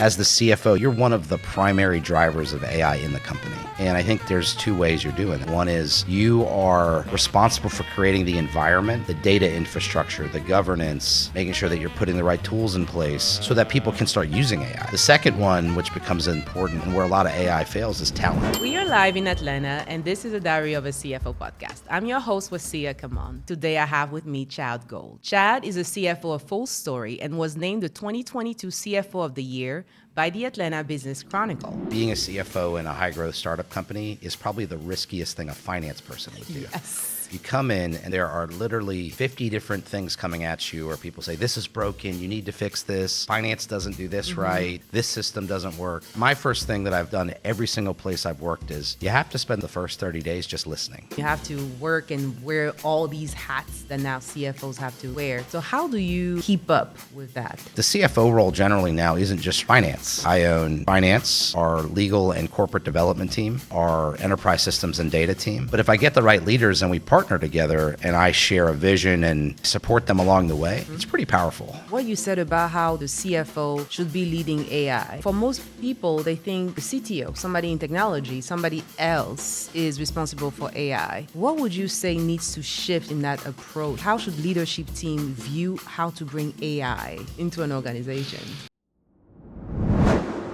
As the CFO, you're one of the primary drivers of AI in the company. And I think there's two ways you're doing it. One is you are responsible for creating the environment, the data infrastructure, the governance, making sure that you're putting the right tools in place so that people can start using AI. The second one, which becomes important and where a lot of AI fails, is talent. We are live in Atlanta, and this is the Diary of a CFO podcast. I'm your host, Wassia, Kamon. Today I have with me Chad Gold. Chad is a CFO of Fullstory and was named the 2022 CFO of the Year by the Atlanta Business Chronicle. Being a CFO in a high-growth startup company is probably the riskiest thing a finance person would do. Yes. You come in and there are literally 50 different things coming at you, or people say, this is broken, you need to fix this, finance doesn't do this right, this system doesn't work. My first thing that I've done every single place I've worked is you have to spend the first 30 days just listening. You have to work and wear all these hats that now CFOs have to wear. So how do you keep up with that? The CFO role generally now isn't just finance. I own finance, our legal and corporate development team, our enterprise systems and data team. But if I get the right leaders and we partner together and I share a vision and support them along the way, it's pretty powerful. What you said about how the CFO should be leading AI. For most people, they think the CTO, somebody in technology, somebody else is responsible for AI. What would you say needs to shift in that approach? How should leadership team view how to bring AI into an organization?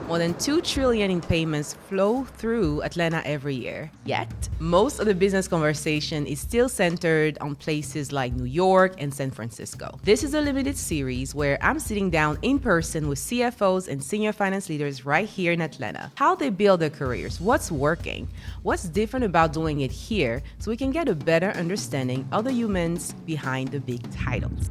More than $2 trillion in payments flow through Atlanta every year. Yet, most of the business conversation is still centered on places like New York and San Francisco. This is a limited series where I'm sitting down in person with CFOs and senior finance leaders right here in Atlanta. How they build their careers, what's working, what's different about doing it here, so we can get a better understanding of the humans behind the big titles.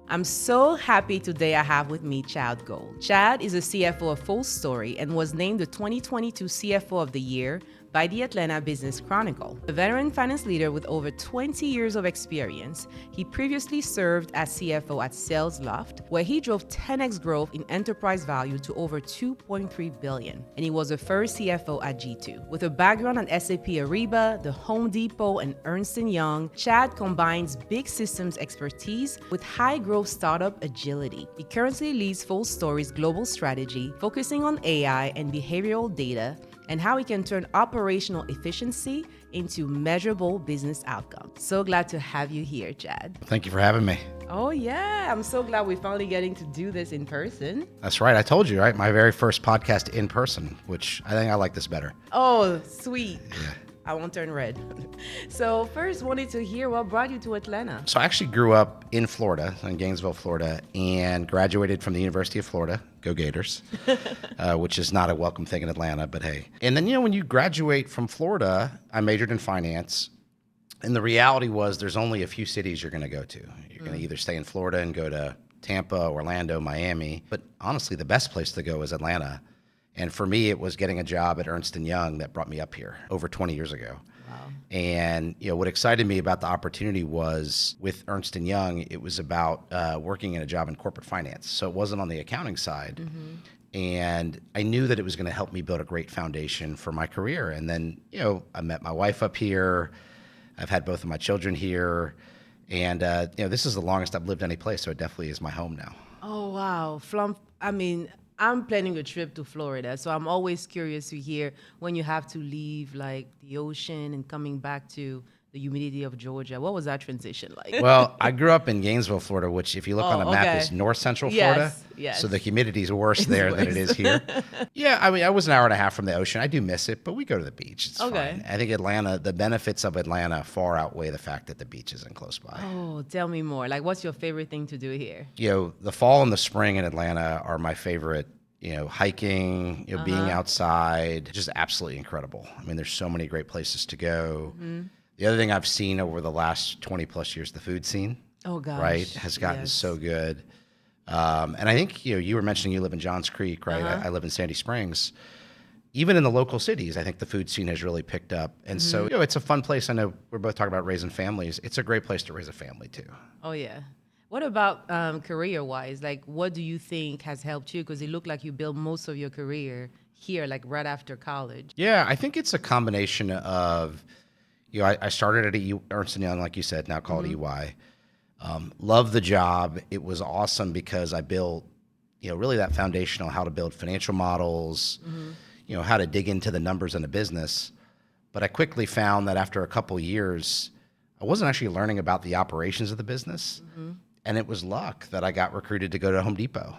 I'm so happy today I have with me Chad Gold. Chad is a CFO of Fullstory and was named the 2022 CFO of the Year by the Atlanta Business Chronicle. A veteran finance leader with over 20 years of experience, he previously served as CFO at SalesLoft, where he drove 10x growth in enterprise value to over $2.3 billion. And he was the first CFO at G2. With a background on SAP Ariba, the Home Depot, and Ernst Young, Chad combines big systems expertise with high-growth startup agility. He currently leads Fullstory's global strategy, focusing on AI and behavioral data, and how we can turn operational efficiency into measurable business outcomes. So glad to have you here, Chad. Thank you for having me. Oh yeah, I'm so glad we're finally getting to do this in person. That's right, I told you, right? My very first podcast in person, which I think I like this better. Oh, sweet. Yeah. I won't turn red. So first, wanted to hear what brought you to Atlanta. So I actually grew up in Florida, in Gainesville, Florida, and graduated from the University of Florida, go Gators, which is not a welcome thing in Atlanta, but hey. And then, when you graduate from Florida, I majored in finance. And the reality was there's only a few cities you're going to go to. You're going to either stay in Florida and go to Tampa, Orlando, Miami. But honestly, the best place to go is Atlanta. And for me, it was getting a job at Ernst Young that brought me up here over 20 years ago. Wow. And what excited me about the opportunity was with Ernst Young, it was about working in a job in corporate finance. So it wasn't on the accounting side. And I knew that it was going to help me build a great foundation for my career. And then, I met my wife up here. I've had both of my children here. And, this is the longest I've lived any place. So it definitely is my home now. Oh, wow. I'm planning a trip to Florida, so I'm always curious to hear when you have to leave like the ocean and coming back to the humidity of Georgia. What was that transition like? Well, I grew up in Gainesville, Florida, which if you look on a map is north central Florida. Yes. So the humidity is worse there than it is here. Yeah, I was an hour and a half from the ocean. I do miss it, but we go to the beach. It's fine. I think Atlanta, the benefits of Atlanta far outweigh the fact that the beach isn't close by. Oh, tell me more. Like, what's your favorite thing to do here? The fall and the spring in Atlanta are my favorite. Hiking, being outside, just absolutely incredible. There's so many great places to go. The other thing I've seen over the last 20 plus years, the food scene, right, has gotten so good. And I think, you were mentioning you live in Johns Creek, right? I live in Sandy Springs. Even in the local cities, I think the food scene has really picked up. And so, it's a fun place. I know we're both talking about raising families. It's a great place to raise a family too. Oh, yeah. What about career-wise? Like, what do you think has helped you? Because it looked like you built most of your career here, like right after college. Yeah, I think it's a combination of, I started at Ernst Young, like you said, now called EY. Love the job. It was awesome because I built really that foundational, how to build financial models, how to dig into the numbers in a business. But I quickly found that after a couple years, I wasn't actually learning about the operations of the business. And it was luck that I got recruited to go to Home Depot.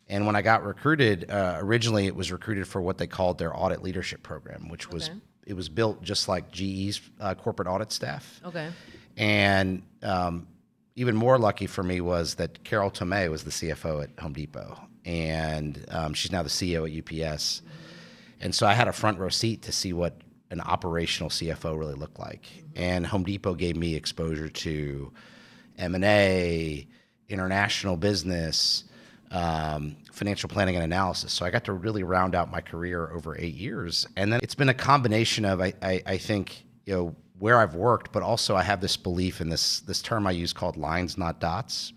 And when I got recruited, originally it was recruited for what they called their audit leadership program, which was, it was built just like GE's corporate audit staff. Okay. And even more lucky for me was that Carol Tomei was the CFO at Home Depot. And she's now the CEO at UPS. And so I had a front row seat to see what an operational CFO really looked like. And Home Depot gave me exposure to M&A, international business, financial planning and analysis. So I got to really round out my career over 8 years. And then it's been a combination of, I think, where I've worked, but also I have this belief in this term I use called lines, not dots.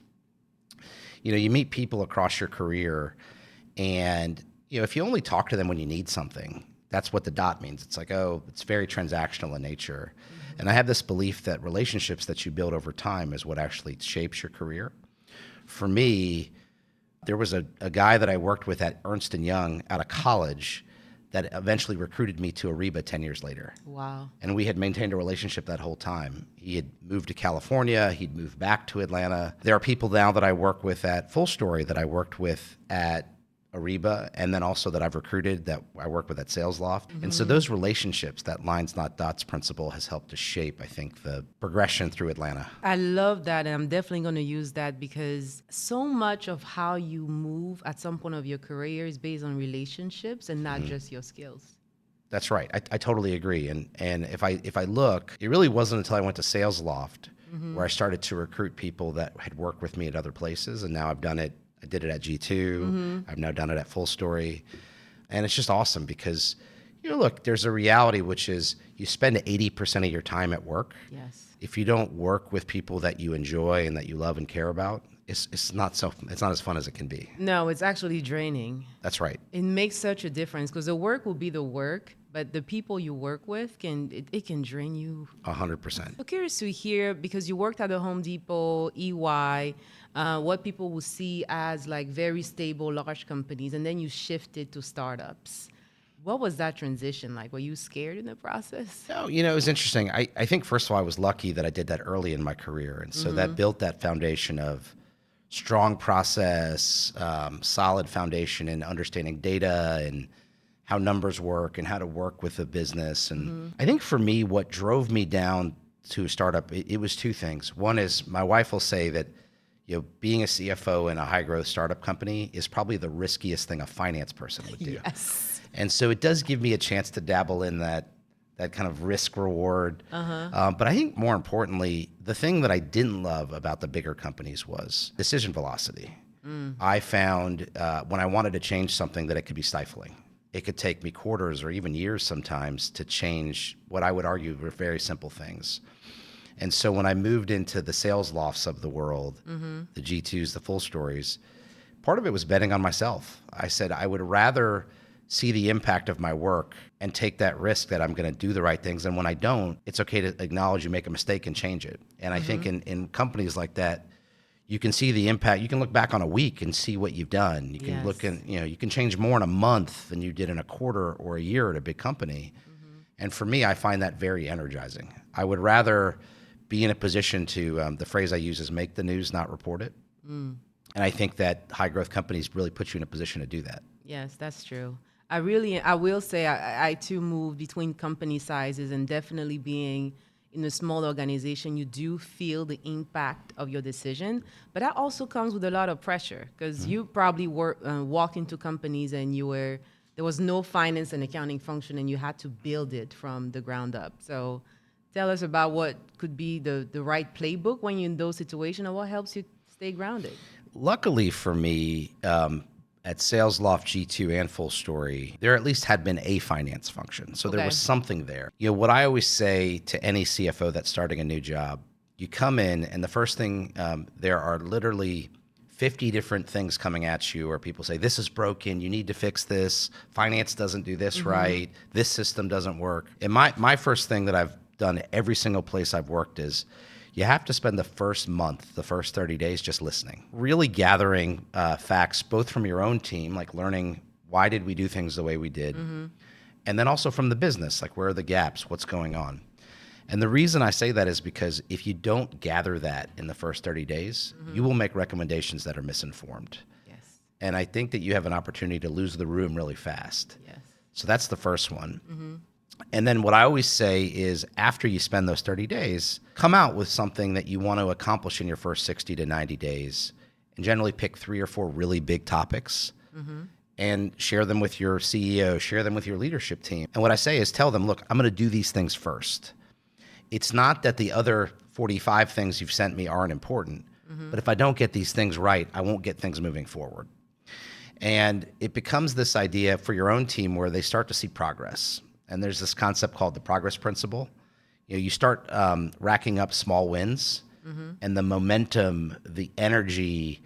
You meet people across your career, and if you only talk to them when you need something, that's what the dot means. It's like, oh, it's very transactional in nature. And I have this belief that relationships that you build over time is what actually shapes your career. For me, there was a guy that I worked with at Ernst Young out of college that eventually recruited me to Ariba 10 years later. Wow. And we had maintained a relationship that whole time. He had moved to California. He'd moved back to Atlanta. There are people now that I work with at Fullstory that I worked with at Ariba, and then also that I've recruited that I work with at SalesLoft. And so those relationships, that lines, not dots principle has helped to shape, I think, the progression through Atlanta. I love that, and I'm definitely going to use that because so much of how you move at some point of your career is based on relationships and not just your skills. That's right. I totally agree. And if I look, it really wasn't until I went to SalesLoft where I started to recruit people that had worked with me at other places, and now I've done it. I did it at G2. I've now done it at Fullstory. And it's just awesome because, look, there's a reality, which is you spend 80% of your time at work. Yes. If you don't work with people that you enjoy and that you love and care about, it's not as fun as it can be. No, it's actually draining. That's right. It makes such a difference because the work will be the work, but the people you work with can drain you. 100%. I'm curious to hear, because you worked at the Home Depot, EY, what people will see as like very stable, large companies, and then you shifted to startups. What was that transition like? Were you scared in the process? No, it was interesting. I think, first of all, I was lucky that I did that early in my career. And so that built that foundation of strong process, solid foundation in understanding data and how numbers work and how to work with a business. And I think for me, what drove me down to a startup, it was two things. One is my wife will say that being a CFO in a high growth startup company is probably the riskiest thing a finance person would do. Yes. And so it does give me a chance to dabble in that kind of risk reward. But I think more importantly, the thing that I didn't love about the bigger companies was decision velocity. I found when I wanted to change something that it could be stifling. It could take me quarters or even years sometimes to change what I would argue were very simple things. And so when I moved into the SalesLofts of the world, the G2s, the Fullstories, part of it was betting on myself. I said I would rather see the impact of my work and take that risk that I'm going to do the right things. And when I don't, it's okay to acknowledge you make a mistake and change it. And I think in companies like that, you can see the impact. You can look back on a week and see what you've done. You can look and, you can change more in a month than you did in a quarter or a year at a big company. And for me, I find that very energizing. I would rather be in a position to, the phrase I use is make the news, not report it. And I think that high growth companies really put you in a position to do that. Yes, that's true. I will say I too moved between company sizes, and definitely being in a small organization, you do feel the impact of your decision. But that also comes with a lot of pressure because you probably walk into companies and there was no finance and accounting function and you had to build it from the ground up. So tell us about what could be the right playbook when you're in those situations, and what helps you stay grounded. Luckily for me, at SalesLoft, G2, and Fullstory, there at least had been a finance function. So there was something there. What I always say to any CFO that's starting a new job, you come in and the first thing, there are literally 50 different things coming at you where people say, this is broken, you need to fix this, finance doesn't do this right, this system doesn't work. And my first thing that I've done every single place I've worked is, You have to spend the first month, the first 30 days just listening, really gathering facts, both from your own team, like learning why did we do things the way we did, and then also from the business, like where are the gaps, what's going on. And the reason I say that is because if you don't gather that in the first 30 days, you will make recommendations that are misinformed. Yes. And I think that you have an opportunity to lose the room really fast. Yes. So that's the first one. And then what I always say is after you spend those 30 days, come out with something that you want to accomplish in your first 60 to 90 days, and generally pick 3 or 4 really big topics and share them with your CEO, share them with your leadership team. And what I say is tell them, look, I'm going to do these things first. It's not that the other 45 things you've sent me aren't important, but if I don't get these things right, I won't get things moving forward. And it becomes this idea for your own team where they start to see progress. And there's this concept called the progress principle. You start racking up small wins, and the momentum, the energy,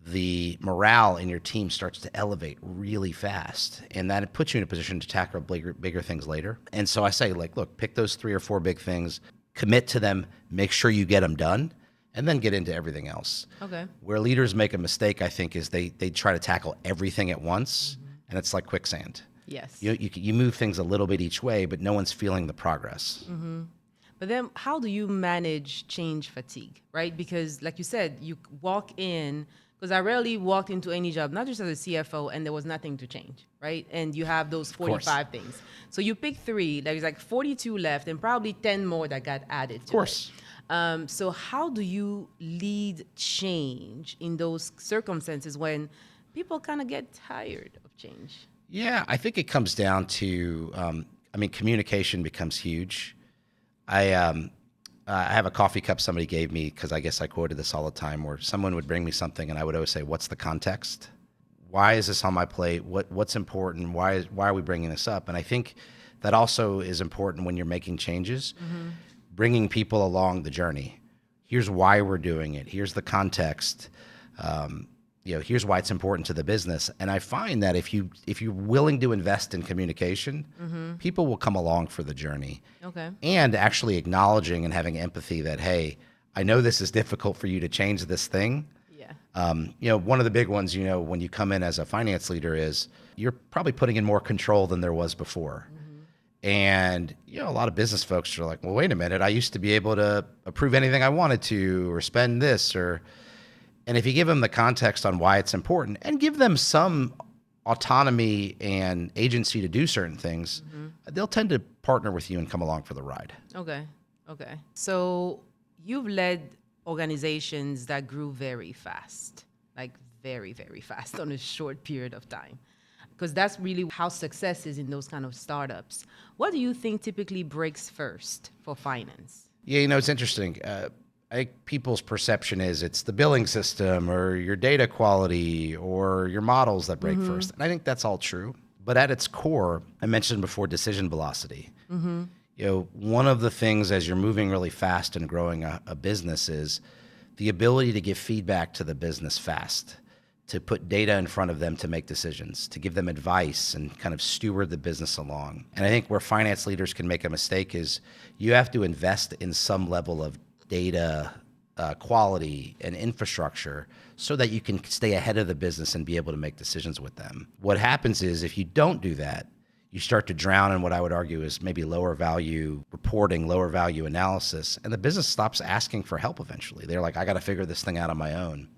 the morale in your team starts to elevate really fast. And that it puts you in a position to tackle bigger things later. And so I say, like, look, pick those 3 or 4 big things, commit to them, make sure you get them done, and then get into everything else. Okay. Where leaders make a mistake, I think, is they try to tackle everything at once, and it's like quicksand. Yes. You move things a little bit each way, but no one's feeling the progress. But then how do you manage change fatigue, right? Because like you said, you walk in, because I rarely walked into any job, not just as a CFO, and there was nothing to change, right? And you have those 45 things. So you pick 3, there's like 42 left, and probably 10 more that got added to it. Of course. So how do you lead change in those circumstances when people kind of get tired of change? Yeah, I think it comes down to, communication becomes huge. I have a coffee cup somebody gave me because I guess I quoted this all the time, where someone would bring me something and I would always say, what's the context? Why is this on my plate? What's important? Why are we bringing this up? And I think that also is important when you're making changes, bringing people along the journey. Here's why we're doing it. Here's the context. Here's why it's important to the business. And I find that if you're willing to invest in communication, people will come along for the journey. Okay. And actually acknowledging and having empathy that, hey, I know this is difficult for you to change this thing. Yeah. One of the big ones, when you come in as a finance leader is you're probably putting in more control than there was before. And, a lot of business folks are like, well, wait a minute, I used to be able to approve anything I wanted to or spend this and if you give them the context on why it's important and give them some autonomy and agency to do certain things, they'll tend to partner with you and come along for the ride. Okay. So you've led organizations that grew very fast, like very, very fast on a short period of time, because that's really how success is in those kind of startups. What do you think typically breaks first for finance? Yeah, it's interesting. I think people's perception is it's the billing system or your data quality or your models that break first. And I think that's all true. But at its core, I mentioned before decision velocity. One of the things as you're moving really fast and growing a business is the ability to give feedback to the business fast, to put data in front of them to make decisions, to give them advice and kind of steward the business along. And I think where finance leaders can make a mistake is you have to invest in some level of data quality and infrastructure so that you can stay ahead of the business and be able to make decisions with them. What happens is if you don't do that, you start to drown in what I would argue is maybe lower value reporting, lower value analysis, and the business stops asking for help eventually. They're like, I got to figure this thing out on my own.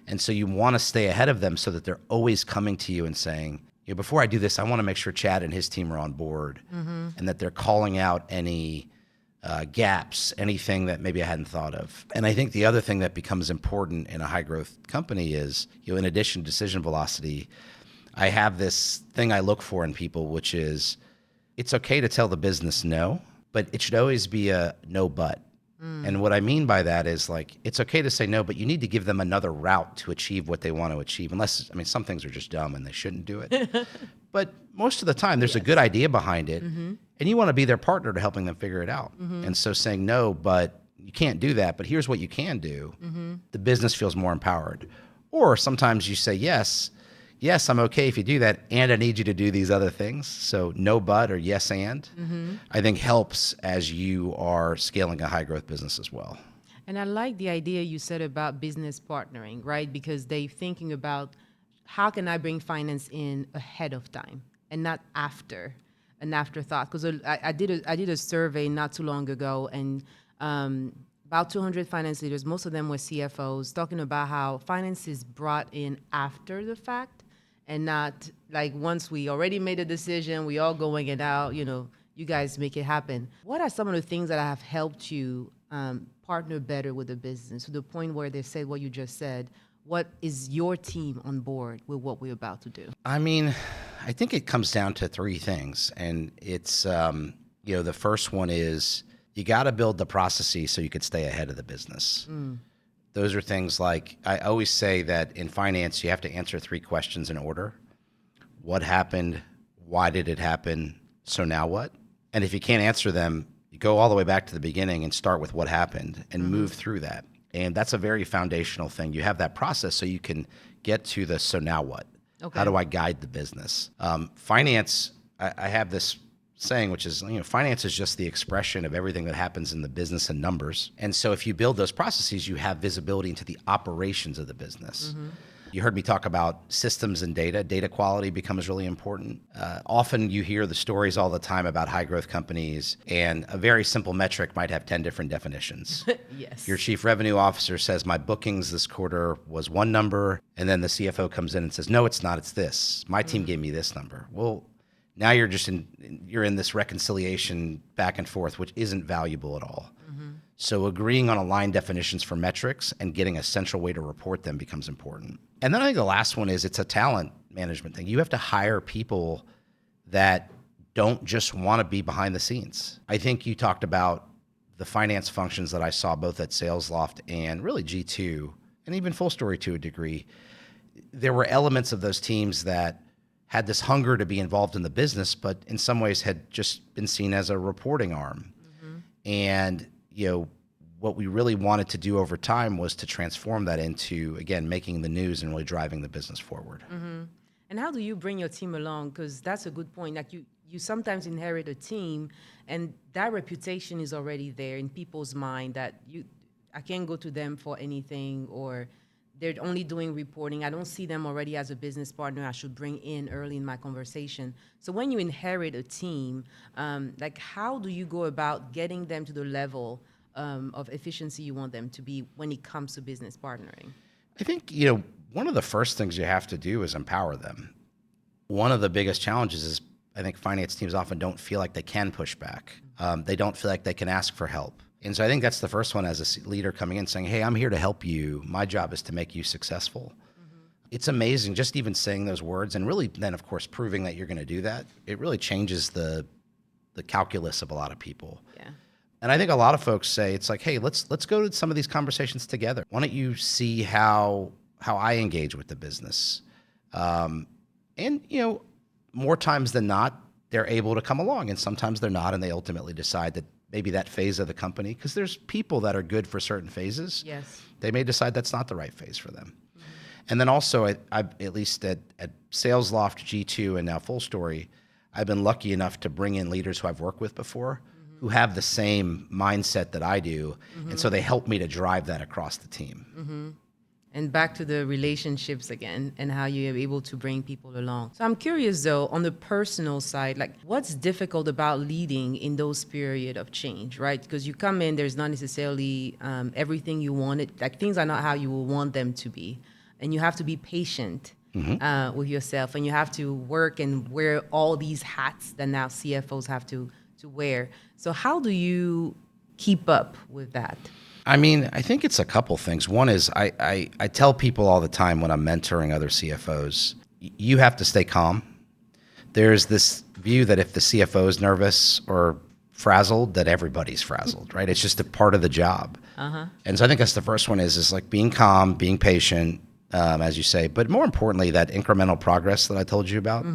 And so you want to stay ahead of them so that they're always coming to you and saying, before I do this, I want to make sure Chad and his team are on board and that they're calling out any gaps, anything that maybe I hadn't thought of. And I think the other thing that becomes important in a high growth company is, in addition to decision velocity, I have this thing I look for in people, which is it's okay to tell the business no, but it should always be a no but. And what I mean by that is like, it's okay to say no, but you need to give them another route to achieve what they want to achieve. Unless, some things are just dumb and they shouldn't do it. But most of the time there's a good idea behind it and you want to be their partner to helping them figure it out. And so saying no, but you can't do that, but here's what you can do. The business feels more empowered. Or sometimes you say yes, I'm okay if you do that, and I need you to do these other things. So no but or yes and, I think helps as you are scaling a high growth business as well. And I like the idea you said about business partnering, right? Because they thinking about how can I bring finance in ahead of time and not after, an afterthought. Because I did a survey not too long ago, and about 200 finance leaders, most of them were CFOs, talking about how finance is brought in after the fact and not like once we already made a decision, we all going it out, you guys make it happen. What are some of the things that have helped you partner better with the business to the point where they said what you just said? What is your team on board with what we're about to do? I mean, I think it comes down to three things. And it's, the first one is you got to build the processes so you could stay ahead of the business. Those are things like, I always say that in finance, you have to answer three questions in order. What happened? Why did it happen? So now what? And if you can't answer them, you go all the way back to the beginning and start with what happened and move through that. And that's a very foundational thing. You have that process so you can get to the so now what? Okay. How do I guide the business? Finance, I have this saying, which is, finance is just the expression of everything that happens in the business and numbers. And so if you build those processes, you have visibility into the operations of the business. You heard me talk about systems and data. Data quality becomes really important. Often you hear the stories all the time about high growth companies, and a very simple metric might have 10 different definitions. Yes. Your chief revenue officer says, my bookings this quarter was one number, and then the CFO comes in and says, no, it's not, it's this. My team gave me this number. Well, now you're in this reconciliation back and forth, which isn't valuable at all. So agreeing on aligned definitions for metrics and getting a central way to report them becomes important. And then I think the last one is it's a talent management thing. You have to hire people that don't just want to be behind the scenes. I think you talked about the finance functions that I saw both at SalesLoft and really G2 and even Fullstory to a degree. There were elements of those teams that had this hunger to be involved in the business, but in some ways had just been seen as a reporting arm. And what we really wanted to do over time was to transform that into, again, making the news and really driving the business forward. And how do you bring your team along? Because that's a good point. Like you sometimes inherit a team, and that reputation is already there in people's mind that I can't go to them for anything, or they're only doing reporting. I don't see them already as a business partner I should bring in early in my conversation. So when you inherit a team, like how do you go about getting them to the level of efficiency you want them to be when it comes to business partnering? I think, one of the first things you have to do is empower them. One of the biggest challenges is I think finance teams often don't feel like they can push back. They don't feel like they can ask for help. And so I think that's the first one as a leader coming in saying, hey, I'm here to help you. My job is to make you successful. It's amazing just even saying those words, and really then, of course, proving that you're going to do that. It really changes the calculus of a lot of people. Yeah. And I think a lot of folks say, it's like, hey, let's go to some of these conversations together. Why don't you see how I engage with the business? And, more times than not, they're able to come along, and sometimes they're not, and they ultimately decide that maybe that phase of the company, because there's people that are good for certain phases. Yes. They may decide that's not the right phase for them. And then also, I at least at SalesLoft, G2, and now Fullstory, I've been lucky enough to bring in leaders who I've worked with before who have the same mindset that I do. And so they help me to drive that across the team. And back to the relationships again and how you're able to bring people along. So I'm curious though, on the personal side, like what's difficult about leading in those period of change, right? Because you come in, there's not necessarily everything you wanted, like things are not how you will want them to be. And you have to be patient with yourself, and you have to work and wear all these hats that now CFOs have to wear. So how do you keep up with that? I mean, I think it's a couple things. One is I tell people all the time when I'm mentoring other CFOs, you have to stay calm. There's this view that if the CFO is nervous or frazzled, that everybody's frazzled, right? It's just a part of the job. And so I think that's the first one is like being calm, being patient, as you say, but more importantly, that incremental progress that I told you about.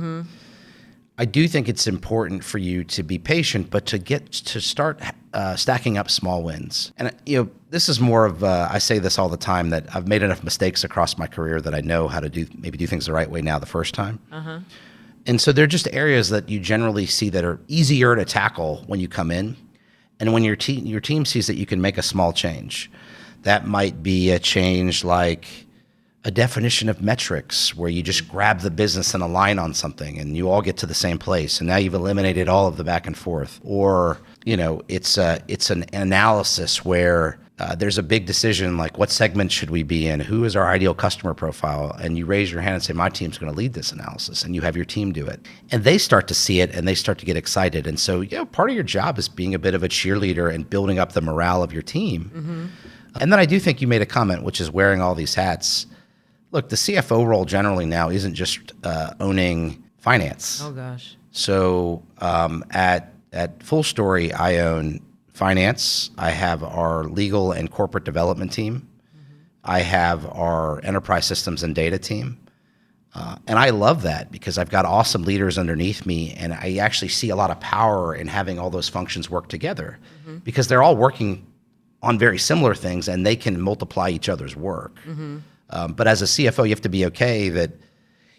I do think it's important for you to be patient, but to start stacking up small wins. And this is more of I say this all the time, that I've made enough mistakes across my career that I know how to do things the right way now the first time. And so they're just areas that you generally see that are easier to tackle when you come in, and when your team sees that you can make a small change. That might be a change like a definition of metrics where you just grab the business and align on something and you all get to the same place. And now you've eliminated all of the back and forth. Or, it's an analysis where there's a big decision like what segment should we be in? Who is our ideal customer profile? And you raise your hand and say, my team's going to lead this analysis, and you have your team do it. And they start to see it and they start to get excited. And so, part of your job is being a bit of a cheerleader and building up the morale of your team. Mm-hmm. And then I do think you made a comment, which is wearing all these hats. Look, the CFO role generally now isn't just owning finance. Oh, gosh. So at Fullstory, I own finance. I have our legal and corporate development team. Mm-hmm. I have our enterprise systems and data team. And I love that because I've got awesome leaders underneath me, and I actually see a lot of power in having all those functions work together because they're all working on very similar things and they can multiply each other's work. Mm-hmm. But as a CFO, you have to be okay that,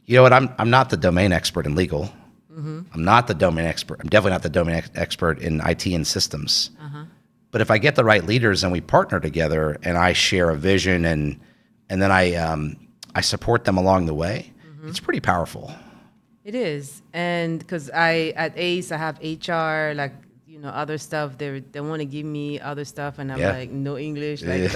I'm not the domain expert in legal. Mm-hmm. I'm not the domain expert. I'm definitely not the domain expert in IT and systems. Uh-huh. But if I get the right leaders and we partner together and I share a vision and then I support them along the way, it's pretty powerful. It is. And because at ACE, I have HR, like, other stuff. They want to give me other stuff, and I'm like, no English. Like,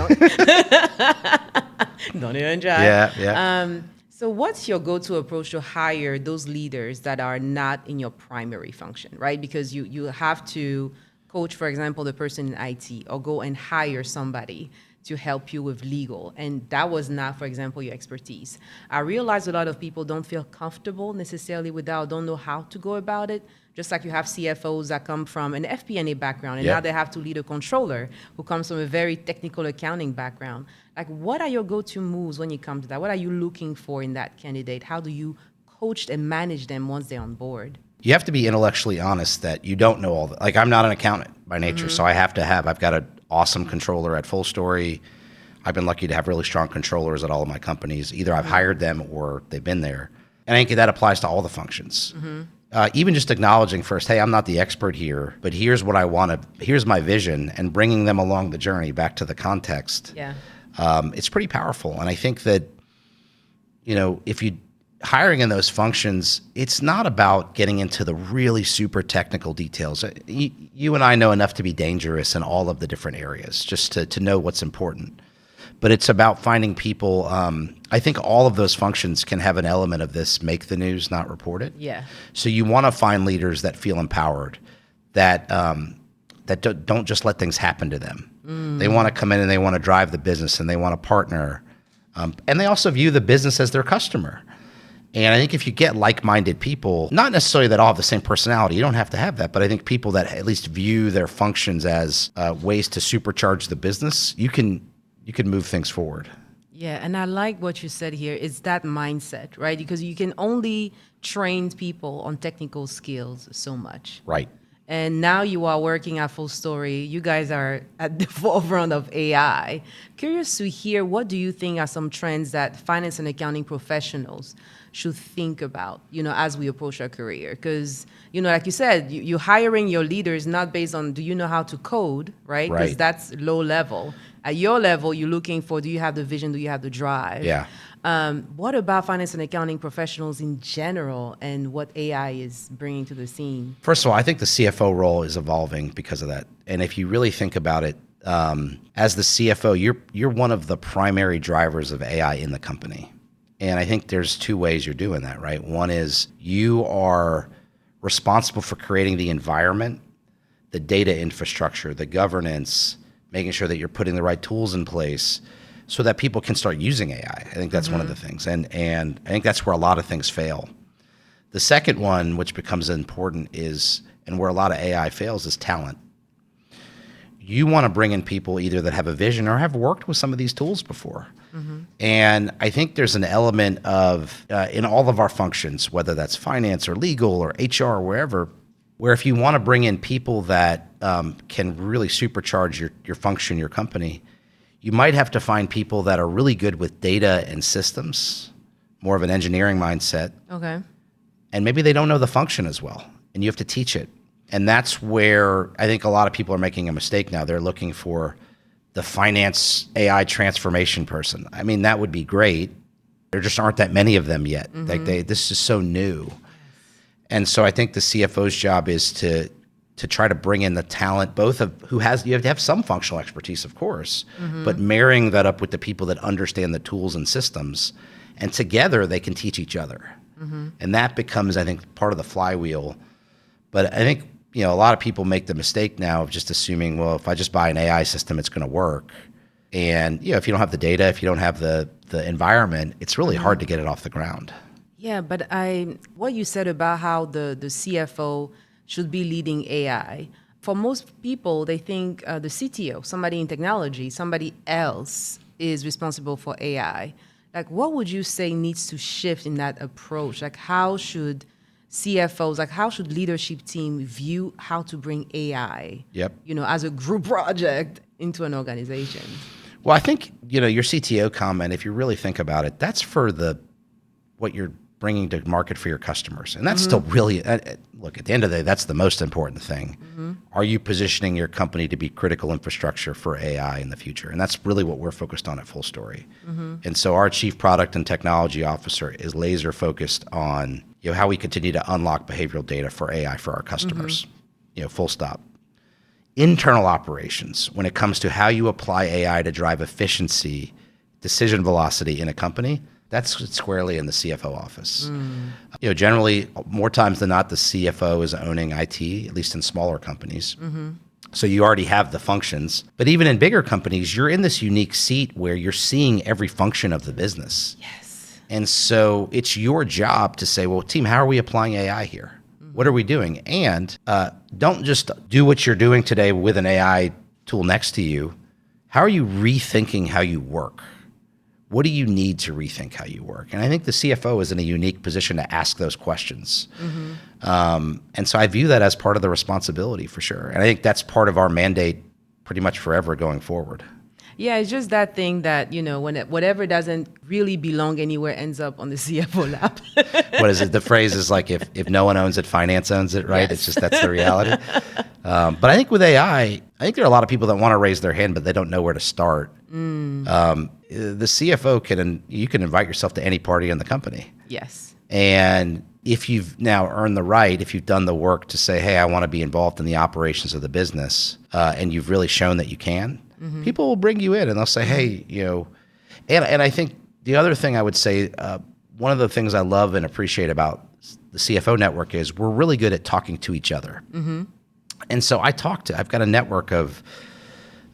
don't even try. Yeah. So what's your go-to approach to hire those leaders that are not in your primary function, right? Because you have to coach, for example, the person in IT, or go and hire somebody to help you with legal. And that was not, for example, your expertise. I realize a lot of people don't feel comfortable necessarily with that, or don't know how to go about it. Just like you have CFOs that come from an FP&A background, and now they have to lead a controller who comes from a very technical accounting background. Like, what are your go-to moves when you come to that? What are you looking for in that candidate? How do you coach and manage them once they're on board? You have to be intellectually honest that you don't know all that. Like, I'm not an accountant by nature, so I've got an awesome controller at Fullstory. I've been lucky to have really strong controllers at all of my companies. Either I've hired them or they've been there. And I think that applies to all the functions. Even just acknowledging first, hey, I'm not the expert here, but here's what I want to, here's my vision, and bringing them along the journey back to the context. Yeah. It's pretty powerful. And I think that, if you hiring in those functions, it's not about getting into the really super technical details. You and I know enough to be dangerous in all of the different areas, just to know what's important. But it's about finding people. I think all of those functions can have an element of this: make the news, not report it. Yeah. So you want to find leaders that feel empowered, that don't just let things happen to them. They want to come in and they want to drive the business and they want to partner, and they also view the business as their customer. And I think if you get like-minded people, not necessarily that all have the same personality, you don't have to have that, but I think people that at least view their functions as ways to supercharge the business, you can move things forward. Yeah, and I like what you said here. It's that mindset, right? Because you can only train people on technical skills so much. Right. And now you are working at Fullstory. You guys are at the forefront of AI. Curious to hear, what do you think are some trends that finance and accounting professionals should think about, as we approach our career? Because, like you said, you're hiring your leaders not based on, do you know how to code, right? Because that's low level. At your level, you're looking for, do you have the vision? Do you have the drive? Yeah. What about finance and accounting professionals in general and what AI is bringing to the scene? First of all, I think the CFO role is evolving because of that. And if you really think about it, as the CFO, you're one of the primary drivers of AI in the company. And I think there's two ways you're doing that, right? One is you are responsible for creating the environment, the data infrastructure, the governance, making sure that you're putting the right tools in place so that people can start using AI. I think that's one of the things. And I think that's where a lot of things fail. The second one, which becomes important, is, and where a lot of AI fails, is talent. You want to bring in people either that have a vision or have worked with some of these tools before. And I think there's an element of, in all of our functions, whether that's finance or legal or HR or wherever, where if you want to bring in people that can really supercharge your function, your company, you might have to find people that are really good with data and systems, more of an engineering mindset. Okay. And maybe they don't know the function as well, and you have to teach it. And that's where I think a lot of people are making a mistake now. They're looking for the finance AI transformation person. I mean, that would be great. There just aren't that many of them yet. Like this is so new. And so I think the CFO's job is to try to bring in the talent, both of you have to have some functional expertise, of course, but marrying that up with the people that understand the tools and systems, and together they can teach each other. And that becomes, I think, part of the flywheel. But I think, a lot of people make the mistake now of just assuming, well, if I just buy an AI system, it's going to work. And if you don't have the data, if you don't have the environment, it's really hard to get it off the ground. Yeah, but what you said about how the CFO should be leading AI, for most people, they think the CTO, somebody in technology, somebody else is responsible for AI. Like, what would you say needs to shift in that approach? Like, how should CFOs, how should leadership team view how to bring AI, as a group project into an organization? Well, I think, your CTO comment, if you really think about it, that's for what you're bringing to market for your customers. And that's still really, look, at the end of the day, that's the most important thing. Are you positioning your company to be critical infrastructure for AI in the future? And that's really what we're focused on at Fullstory. And so our chief product and technology officer is laser focused on how we continue to unlock behavioral data for AI for our customers, full stop. Internal operations, when it comes to how you apply AI to drive efficiency, decision velocity in a company, that's squarely in the CFO office. Generally, more times than not, the CFO is owning IT, at least in smaller companies. So you already have the functions. But even in bigger companies, you're in this unique seat where you're seeing every function of the business. Yes. And so it's your job to say, well, team, how are we applying AI here? What are we doing? And don't just do what you're doing today with an AI tool next to you. How are you rethinking how you work? What do you need to rethink how you work? And I think the CFO is in a unique position to ask those questions. And so I view that as part of the responsibility for sure. And I think that's part of our mandate pretty much forever going forward. Yeah, it's just that thing that, whatever doesn't really belong anywhere ends up on the CFO lap. What is it? The phrase is like, if no one owns it, finance owns it, right? Yes. It's just, that's the reality. But I think with AI, I think there are a lot of people that want to raise their hand, but they don't know where to start. The CFO you can invite yourself to any party in the company. Yes. And if you've now earned the right, if you've done the work to say, hey, I want to be involved in the operations of the business, and you've really shown that you can, people will bring you in and they'll say, hey, and I think the other thing I would say, one of the things I love and appreciate about the CFO network is we're really good at talking to each other. And so I've got a network of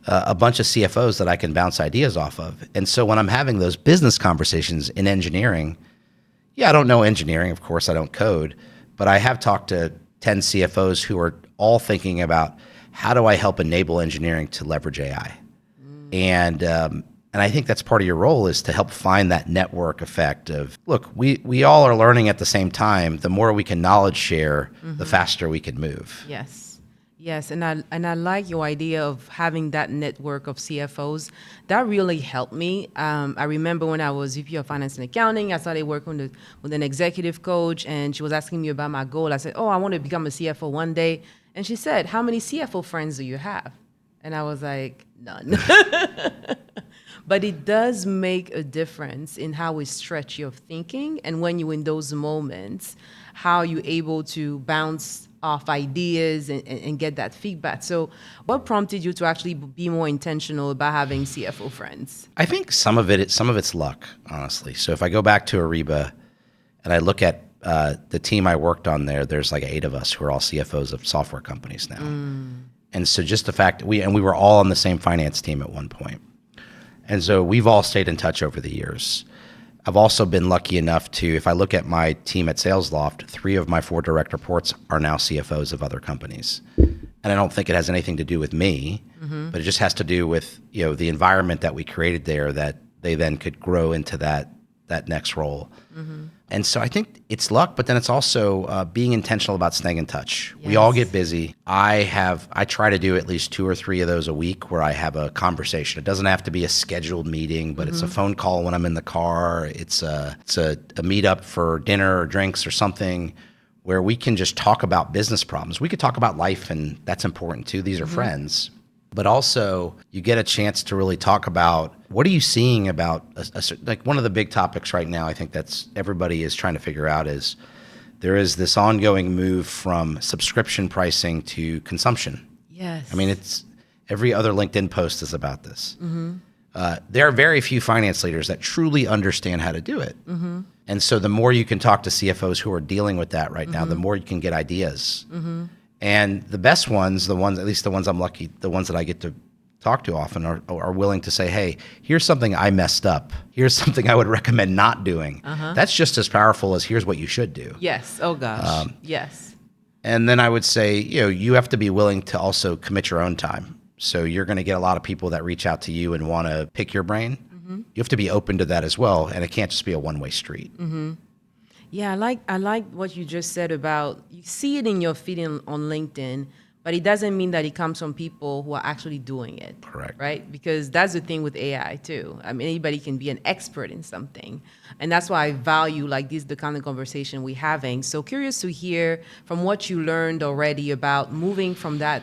a bunch of CFOs that I can bounce ideas off of. And so when I'm having those business conversations in engineering, I don't know engineering, of course I don't code, but I have talked to 10 CFOs who are all thinking about how do I help enable engineering to leverage AI? And I think that's part of your role is to help find that network effect of, look, we all are learning at the same time. The more we can knowledge share, the faster we can move. Yes, and I like your idea of having that network of CFOs. That really helped me. I remember when I was VP of Finance and Accounting, I started working with an executive coach, and she was asking me about my goal. I said, I want to become a CFO one day. And she said, how many CFO friends do you have? And I was like, none. But it does make a difference in how we stretch your thinking, and when you're in those moments, how you're able to bounce off ideas and get that feedback. So what prompted you to actually be more intentional about having CFO friends? I think some of it's luck, honestly. So if I go back to Ariba and I look at the team I worked on there's like 8 of us who are all CFOs of software companies now. And so just the fact we were all on the same finance team at one point. And so we've all stayed in touch over the years. I've also been lucky enough to, if I look at my team at SalesLoft, 3 of my 4 direct reports are now CFOs of other companies. And I don't think it has anything to do with me, but it just has to do with, the environment that we created there that they then could grow into that next role. And so I think it's luck, but then it's also being intentional about staying in touch. Yes. We all get busy. I try to do at least 2 or 3 of those a week where I have a conversation. It doesn't have to be a scheduled meeting, but it's a phone call when I'm in the car. It's a meetup for dinner or drinks or something where we can just talk about business problems. We could talk about life, and that's important too. These are friends. But also you get a chance to really talk about what are you seeing about like one of the big topics right now, I think that's everybody is trying to figure out is there is this ongoing move from subscription pricing to consumption. Yes. I mean, it's every other LinkedIn post is about this. There are very few finance leaders that truly understand how to do it. And so the more you can talk to CFOs who are dealing with that right now, the more you can get ideas. And the best ones, at least the ones I'm lucky, the ones that I get to talk to often are willing to say, hey, here's something I messed up. Here's something I would recommend not doing. That's just as powerful as here's what you should do. Yes. Oh gosh. Yes. And then I would say, you have to be willing to also commit your own time. So you're going to get a lot of people that reach out to you and want to pick your brain. You have to be open to that as well. And it can't just be a one-way street. Yeah, I like what you just said about you see it in your feed on LinkedIn, but it doesn't mean that it comes from people who are actually doing it. Correct. Right? Because that's the thing with AI too. I mean, anybody can be an expert in something. And that's why I value like this, the kind of conversation we're having. So curious to hear from what you learned already about moving from that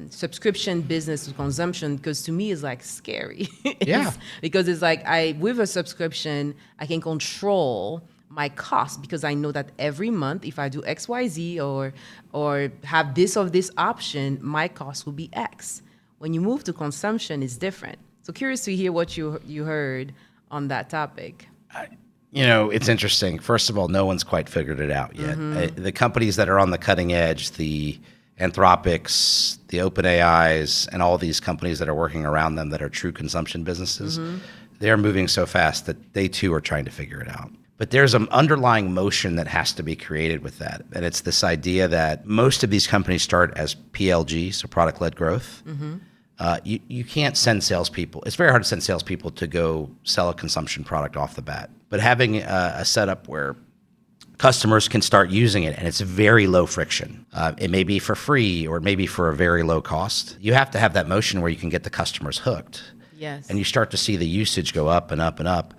subscription business to consumption, because to me it's like scary. Yeah. Because it's like with a subscription, I can control my cost because I know that every month if I do XYZ or have this or this option, my cost will be X. When you move to consumption, it's different. So curious to hear what you heard on that topic. It's interesting. First of all, no one's quite figured it out yet. The companies that are on the cutting edge, the Anthropics, the OpenAIs, and all these companies that are working around them that are true consumption businesses, they're moving so fast that they too are trying to figure it out. But there's an underlying motion that has to be created with that. And it's this idea that most of these companies start as PLG, so product-led growth. You can't send salespeople. It's very hard to send salespeople to go sell a consumption product off the bat. But having a setup where customers can start using it and it's very low friction. It may be for free or it may be for a very low cost. You have to have that motion where you can get the customers hooked. Yes. And you start to see the usage go up and up and up.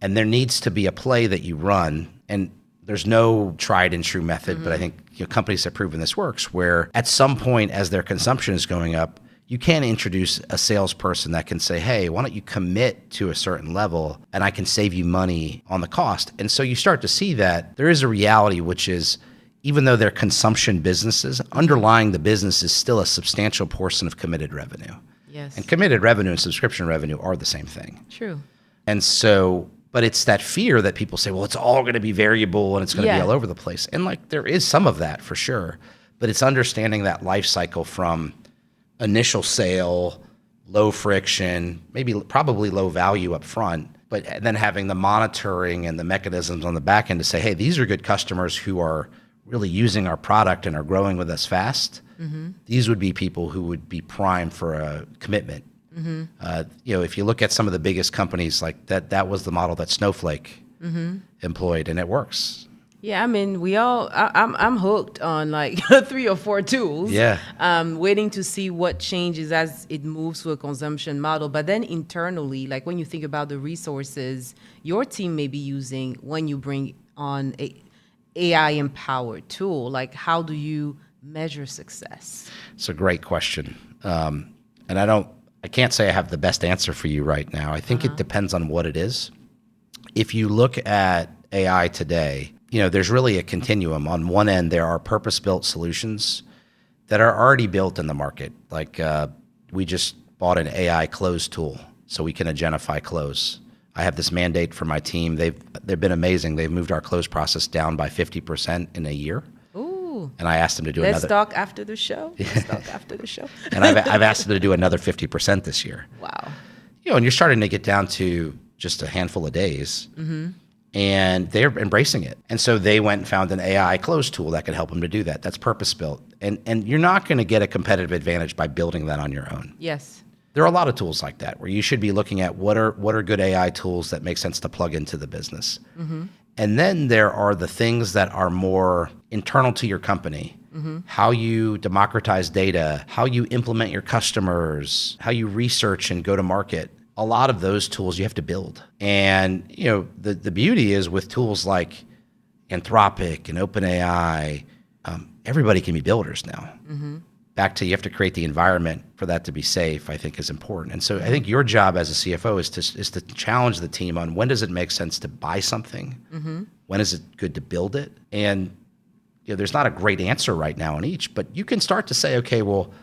And there needs to be a play that you run, and there's no tried and true method, but I think companies have proven this works, where at some point as their consumption is going up, you can introduce a salesperson that can say, hey, why don't you commit to a certain level and I can save you money on the cost. And so you start to see that there is a reality, which is even though they're consumption businesses, underlying the business is still a substantial portion of committed revenue. Yes. And committed revenue and subscription revenue are the same thing. True. And so, but it's that fear that people say, well, it's all going to be variable and it's going to be all over the place. And like, there is some of that for sure, but it's understanding that life cycle from initial sale, low friction, probably low value up front, but then having the monitoring and the mechanisms on the back end to say, hey, these are good customers who are really using our product and are growing with us fast. These would be people who would be primed for a commitment. If you look at some of the biggest companies like that was the model that Snowflake employed, and it works. Yeah, I mean, I'm hooked on like 3 or 4 tools. Yeah. Waiting to see what changes as it moves to a consumption model. But then internally, like when you think about the resources your team may be using when you bring on a AI-empowered tool, like how do you measure success? It's a great question. And I can't say I have the best answer for you right now. I think it depends on what it is. If you look at AI today, there's really a continuum. On one end, there are purpose-built solutions that are already built in the market. Like we just bought an AI close tool so we can agentify close. I have this mandate for my team. They've been amazing. They've moved our close process down by 50% in a year. Ooh. And I asked them to do Let's talk after the show. And I've asked them to do another 50% this year. Wow. And you're starting to get down to just a handful of days. And they're embracing it. And so they went and found an AI close tool that can help them to do that. That's purpose-built. And you're not going to get a competitive advantage by building that on your own. Yes. There are a lot of tools like that where you should be looking at what are good AI tools that make sense to plug into the business. And then there are the things that are more internal to your company. How you democratize data, how you implement your customers, how you research and go to market. A lot of those tools you have to build. And the beauty is with tools like Anthropic and OpenAI, everybody can be builders now. back to you have to create the environment for that to be safe, I think is important. And so I think your job as a CFO is to challenge the team on when does it make sense to buy something? When is it good to build it? And there's not a great answer right now on each, but you can start to say, okay, well,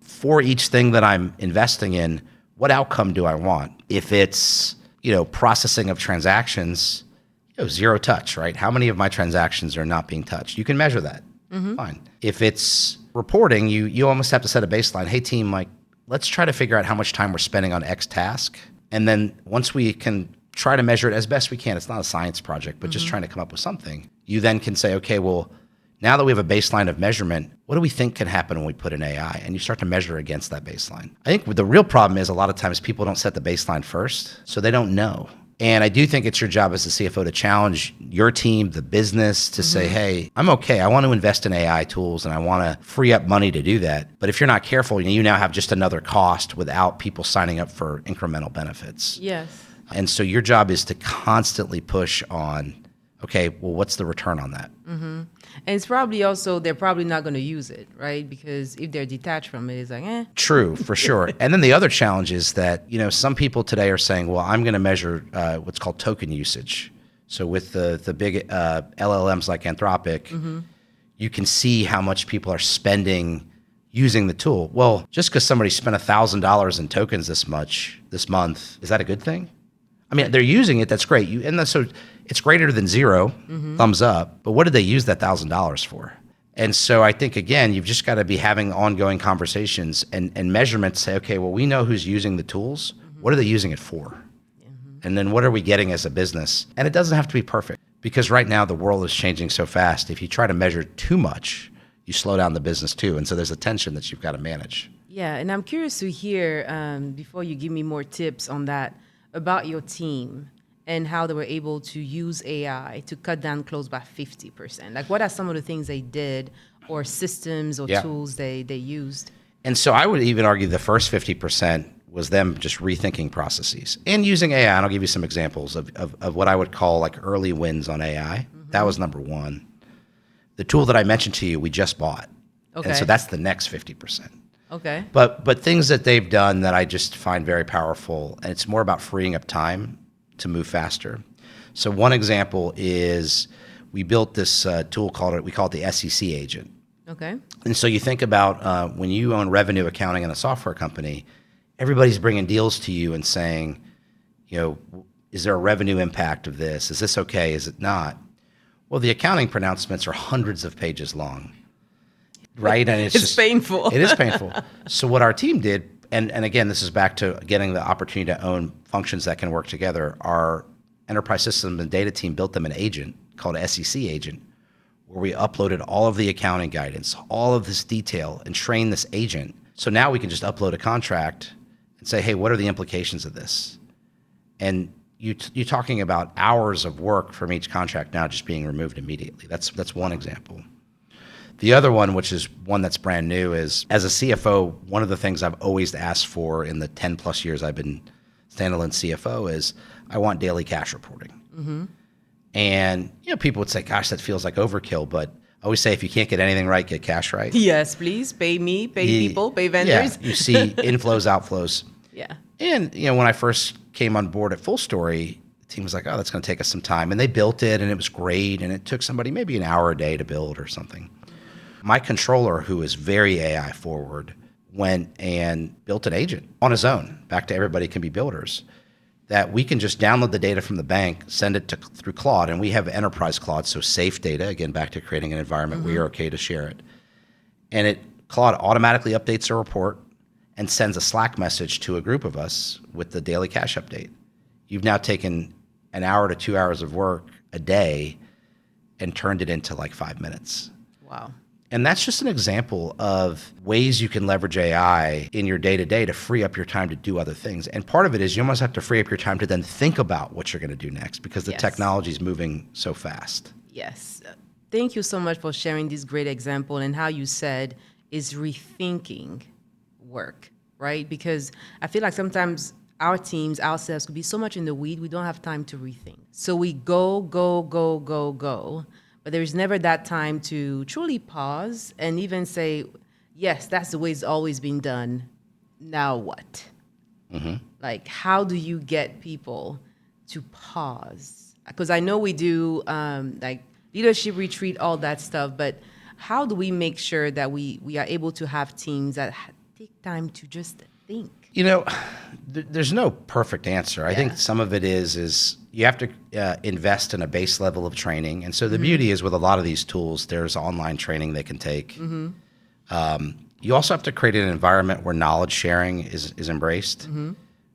for each thing that I'm investing in, what outcome do I want? If it's, processing of transactions, zero touch, right? How many of my transactions are not being touched? You can measure that. Fine. If it's reporting, you almost have to set a baseline. Hey team, let's try to figure out how much time we're spending on X task. And then once we can try to measure it as best we can, it's not a science project, but just trying to come up with something. You then can say, okay, well, now that we have a baseline of measurement, what do we think can happen when we put in AI? And you start to measure against that baseline. I think the real problem is a lot of times people don't set the baseline first, so they don't know. And I do think it's your job as a CFO to challenge your team, the business, to say, hey, I'm okay. I want to invest in AI tools and I want to free up money to do that. But if you're not careful, you now have just another cost without people signing up for incremental benefits. Yes. And so your job is to constantly push on, okay, well, what's the return on that? And it's probably also, they're probably not going to use it, right? Because if they're detached from it, it's like, eh. True, for sure. And then the other challenge is that, some people today are saying, well, I'm going to measure what's called token usage. So with the big LLMs like Anthropic, you can see how much people are spending using the tool. Well, just because somebody spent $1,000 in tokens this month, is that a good thing? I mean, they're using it. That's great. So it's greater than zero, thumbs up. But what did they use that $1,000 for? And so I think, again, you've just got to be having ongoing conversations and measurements. Say, okay, well, we know who's using the tools. What are they using it for? And then what are we getting as a business? And it doesn't have to be perfect, because right now the world is changing so fast. If you try to measure too much, you slow down the business too. And so there's a tension that you've got to manage. Yeah, and I'm curious to hear, before you give me more tips on that, about your team and how they were able to use AI to cut down close by 50%. Like, what are some of the things they did, or systems or tools they used? And so I would even argue the first 50% was them just rethinking processes and using AI. And I'll give you some examples of what I would call like early wins on AI. That was number one. The tool that I mentioned to you, we just bought. Okay. And so that's the next 50%. Okay. But things that they've done that I just find very powerful, and it's more about freeing up time to move faster. So one example is we built this tool we call it the SEC agent. Okay. And so you think about when you own revenue accounting in a software company, everybody's bringing deals to you and saying, is there a revenue impact of this? Is this okay? Is it not? Well, the accounting pronouncements are hundreds of pages long. Right? And it's just painful. It is painful. So what our team did, and again, this is back to getting the opportunity to own functions that can work together. Our enterprise system and data team built them an agent called SEC agent, where we uploaded all of the accounting guidance, all of this detail, and trained this agent. So now we can just upload a contract and say, hey, what are the implications of this? And you're talking about hours of work from each contract now just being removed immediately. That's one example. The other one, which is one that's brand new, is as a CFO, one of the things I've always asked for in the 10 plus years I've been standalone CFO is I want daily cash reporting. And people would say, gosh, that feels like overkill. But I always say, if you can't get anything right, get cash right. Yes, please. Pay me, pay people, pay vendors. Yeah, you see inflows, outflows. Yeah. And when I first came on board at Fullstory, the team was like, oh, that's going to take us some time. And they built it, and it was great. And it took somebody maybe an hour a day to build or something. My controller, who is very AI forward, went and built an agent on his own, back to everybody can be builders, that we can just download the data from the bank, send it through Claude, and we have enterprise Claude, so safe data, again, back to creating an environment where you're okay to share it. And Claude automatically updates a report and sends a Slack message to a group of us with the daily cash update. You've now taken an hour to 2 hours of work a day and turned it into like 5 minutes. Wow. And that's just an example of ways you can leverage AI in your day-to-day to free up your time to do other things. And part of it is you almost have to free up your time to then think about what you're going to do next, because the technology is moving so fast. Yes. Thank you so much for sharing this great example, and how you said is rethinking work, right? Because I feel like sometimes our teams, ourselves, could be so much in the weed, we don't have time to rethink. So we go, but there's never that time to truly pause and even say, yes, that's the way it's always been done. Now what? Like, how do you get people to pause? Because I know we do like leadership retreat, all that stuff, but how do we make sure that we are able to have teams that take time to just think? You know, there's no perfect answer. I think some of it is you have to invest in a base level of training. And so the beauty is with a lot of these tools, there's online training they can take. You also have to create an environment where knowledge sharing is embraced.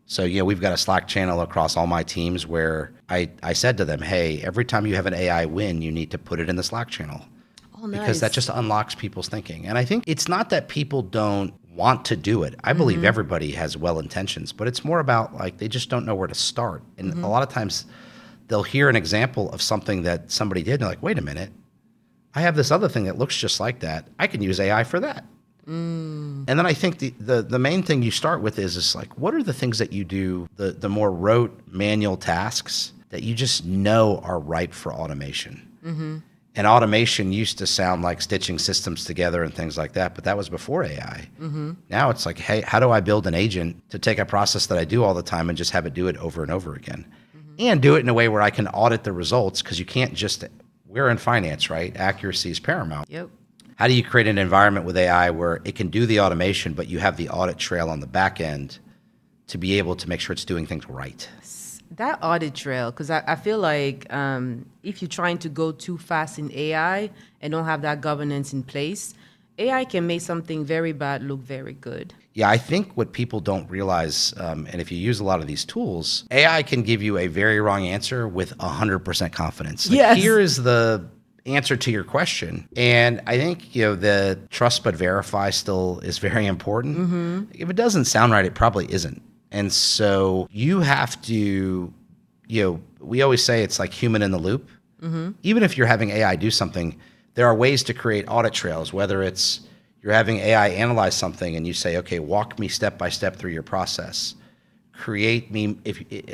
So, we've got a Slack channel across all my teams where I said to them, hey, every time you have an AI win, you need to put it in the Slack channel. Oh, nice. Because that just unlocks people's thinking. And I think it's not that people don't want to do it. I believe everybody has well intentions, but it's more about like they just don't know where to start. And a lot of times they'll hear an example of something that somebody did and they're like, wait a minute, I have this other thing that looks just like that. I can use AI for that. And then I think the main thing you start with is like, what are the things that you do, the more rote manual tasks that you just know are ripe for automation? And automation used to sound like stitching systems together and things like that, but that was before AI. Now it's like, hey, how do I build an agent to take a process that I do all the time and just have it do it over and over again? And do it in a way where I can audit the results, because you can't just, we're in finance, right? Accuracy is paramount. Yep. How do you create an environment with AI where it can do the automation, but you have the audit trail on the back end to be able to make sure it's doing things right? That audit trail, because I feel like if you're trying to go too fast in AI and don't have that governance in place, AI can make something very bad look very good. Yeah, I think what people don't realize, and if you use a lot of these tools, AI can give you a very wrong answer with 100% confidence. Like, Yes. here is the answer to your question. And I think, the trust but verify still is very important. If it doesn't sound right, it probably isn't. And so you have to, we always say it's like human in the loop. Even if you're having AI do something, there are ways to create audit trails, whether it's you're having AI analyze something and you say, okay, walk me step by step through your process. Create me,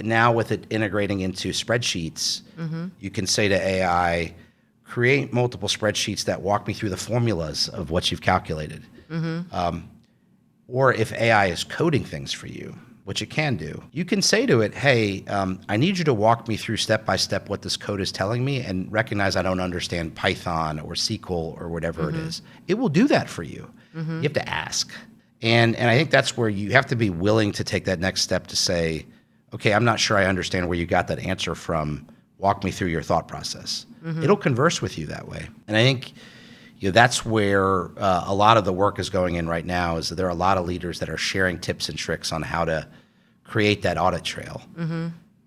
now with it integrating into spreadsheets, you can say to AI, create multiple spreadsheets that walk me through the formulas of what you've calculated. Or if AI is coding things for you, which it can do, you can say to it, hey, I need you to walk me through step by step what this code is telling me, and recognize I don't understand Python or SQL or whatever it is. It will do that for you. You have to ask. And I think that's where you have to be willing to take that next step to say, okay, I'm not sure I understand where you got that answer from. Walk me through your thought process. It'll converse with you that way. And I think that's where a lot of the work is going in right now, is that there are a lot of leaders that are sharing tips and tricks on how to create that audit trail.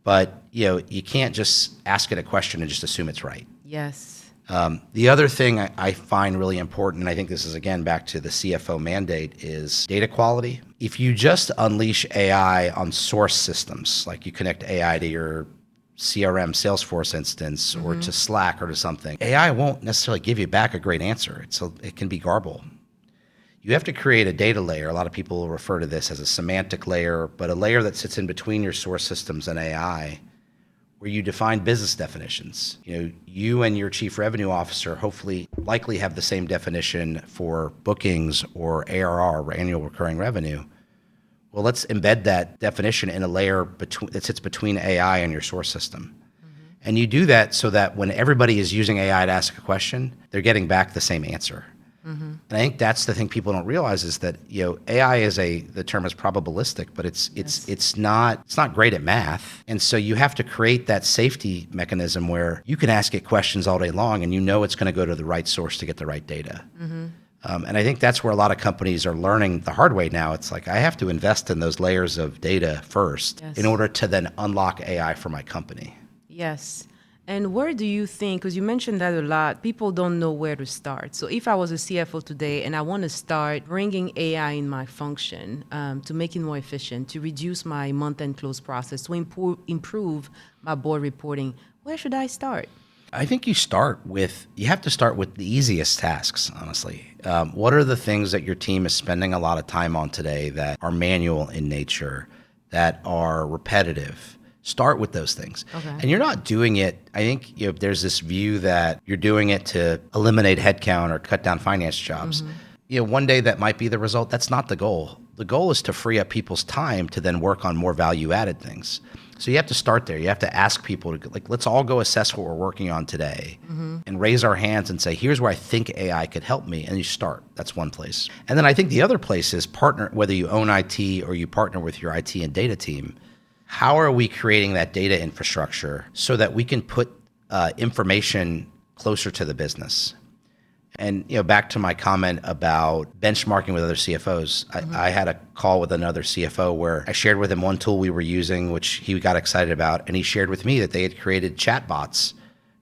But you can't just ask it a question and just assume it's right. Yes. The other thing I find really important, and I think this is, again, back to the CFO mandate, is data quality. If you just unleash AI on source systems, like you connect AI to your CRM Salesforce instance or to Slack or to something, AI won't necessarily give you back a great answer. It can be garbled. You have to create a data layer. A lot of people refer to this as a semantic layer, but a layer that sits in between your source systems and AI, where you define business definitions. You and your chief revenue officer likely have the same definition for bookings or ARR, or annual recurring revenue. Well, let's embed that definition in a layer that sits between AI and your source system. And you do that so that when everybody is using AI to ask a question, they're getting back the same answer. And I think that's the thing people don't realize, is that AI the term is probabilistic, but it's not great at math. And so you have to create that safety mechanism where you can ask it questions all day long and it's going to go to the right source to get the right data. And I think that's where a lot of companies are learning the hard way now. It's like, I have to invest in those layers of data first in order to then unlock AI for my company. Yes. And where do you think, because you mentioned that a lot, people don't know where to start. So if I was a CFO today and I want to start bringing AI in my function to make it more efficient, to reduce my month-end close process, to improve my board reporting, where should I start? I think you have to start with the easiest tasks, honestly. What are the things that your team is spending a lot of time on today that are manual in nature, that are repetitive? Start with those things. Okay. And you're not doing it, I think there's this view that you're doing it to eliminate headcount or cut down finance jobs. one day that might be the result. That's not the goal. The goal is to free up people's time to then work on more value-added things. So you have to start there. You have to ask people to, like, let's all go assess what we're working on today and raise our hands and say, here's where I think AI could help me. And you start. That's one place. And then I think the other place is partner, whether you own IT or you partner with your IT and data team. How are we creating that data infrastructure so that we can put information closer to the business? And back to my comment about benchmarking with other CFOs, I had a call with another CFO where I shared with him one tool we were using, which he got excited about, and he shared with me that they had created chatbots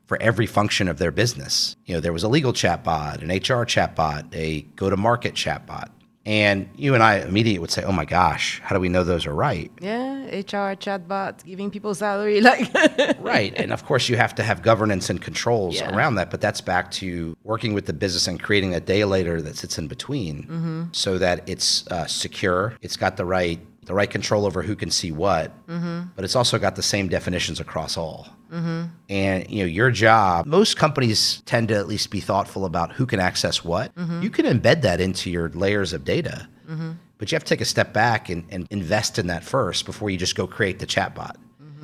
for every function of their business. There was a legal chatbot, an HR chatbot, a go-to-market chatbot. And you and I immediately would say, oh my gosh, how do we know those are right? Yeah, HR chatbot, giving people salary, like. Right. And of course, you have to have governance and controls around that. But that's back to working with the business and creating a data layer that sits in between so that it's secure. It's got the right control over who can see what, but it's also got the same definitions across all. And your job, most companies tend to at least be thoughtful about who can access what. You can embed that into your layers of data, but you have to take a step back and invest in that first before you just go create the chatbot.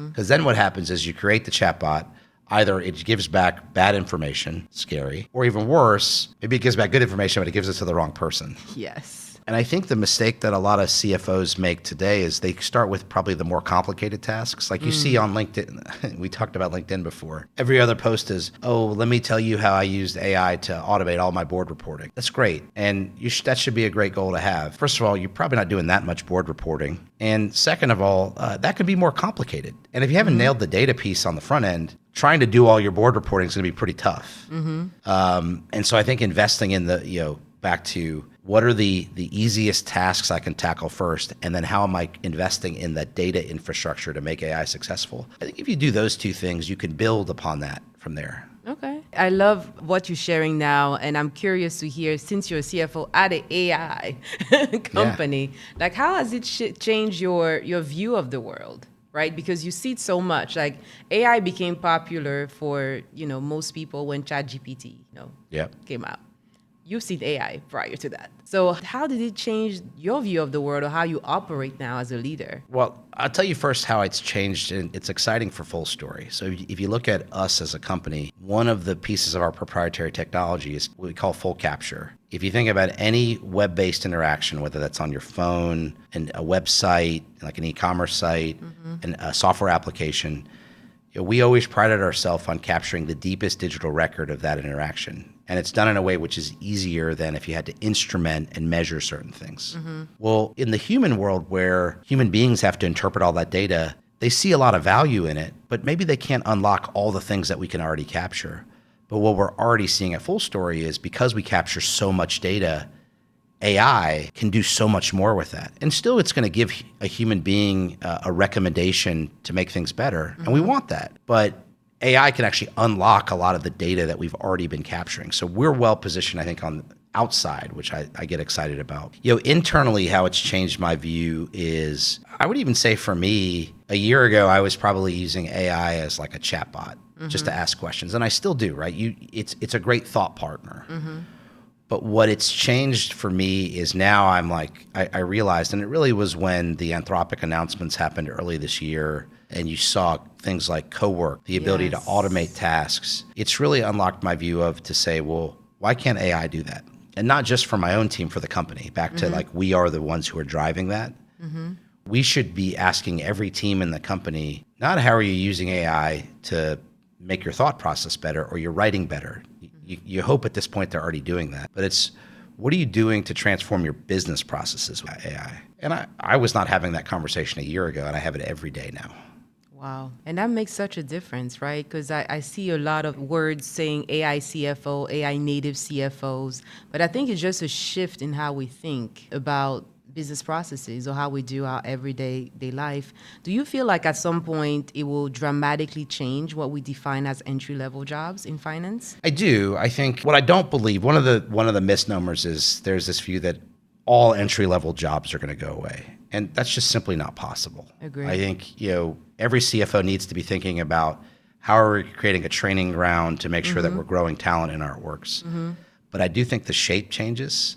Because then what happens is you create the chatbot, either it gives back bad information, scary, or even worse, maybe it gives back good information, but it gives it to the wrong person. Yes. And I think the mistake that a lot of CFOs make today is they start with probably the more complicated tasks. Like you see on LinkedIn, we talked about LinkedIn before. Every other post is, oh, let me tell you how I used AI to automate all my board reporting. That's great. And that should be a great goal to have. First of all, you're probably not doing that much board reporting. And second of all, that can be more complicated. And if you haven't nailed the data piece on the front end, trying to do all your board reporting is going to be pretty tough. And so I think investing in the, back to what are the easiest tasks I can tackle first, and then how am I investing in that data infrastructure to make AI successful? I think if you do those two things, you can build upon that from there. Okay. I love what you're sharing now, and I'm curious to hear, since you're a CFO at an AI company, like how has it changed your view of the world? Right? Because you see it so much. Like AI became popular for, most people when ChatGPT, came out. You've seen AI prior to that. So how did it change your view of the world or how you operate now as a leader? Well, I'll tell you first how it's changed, and it's exciting for Fullstory. So if you look at us as a company, one of the pieces of our proprietary technology is what we call full capture. If you think about any web-based interaction, whether that's on your phone and a website, like an e-commerce site, and a software application, we always prided ourselves on capturing the deepest digital record of that interaction. And it's done in a way which is easier than if you had to instrument and measure certain things. Well, in the human world where human beings have to interpret all that data, they see a lot of value in it, but maybe they can't unlock all the things that we can already capture. But what we're already seeing at Fullstory is because we capture so much data, AI can do so much more with that. And still it's going to give a human being a recommendation to make things better. And we want that. But AI can actually unlock a lot of the data that we've already been capturing. So we're well positioned, I think, on the outside, which I get excited about. Internally, how it's changed my view is, I would even say for me, a year ago, I was probably using AI as like a chatbot just to ask questions. And I still do, right? It's a great thought partner. But what it's changed for me is now I'm like, I realized, and it really was when the Anthropic announcements happened early this year, and you saw things like co-work, the ability to automate tasks. It's really unlocked my view of to say, well, why can't AI do that? And not just for my own team, for the company. Back to like, we are the ones who are driving that. We should be asking every team in the company, not how are you using AI to make your thought process better or your writing better. You hope at this point they're already doing that. But it's, what are you doing to transform your business processes with AI? And I was not having that conversation a year ago, and I have it every day now. Wow. And that makes such a difference, right? Because I see a lot of words saying AI CFO, AI native CFOs, but I think it's just a shift in how we think about business processes or how we do our everyday life. Do you feel like at some point it will dramatically change what we define as entry-level jobs in finance? I do. I think what I don't believe, one of the misnomers is there's this view that all entry-level jobs are going to go away. And that's just simply not possible. Agreed. I think, every CFO needs to be thinking about how are we creating a training ground to make sure that we're growing talent in our works. but I do think the shape changes.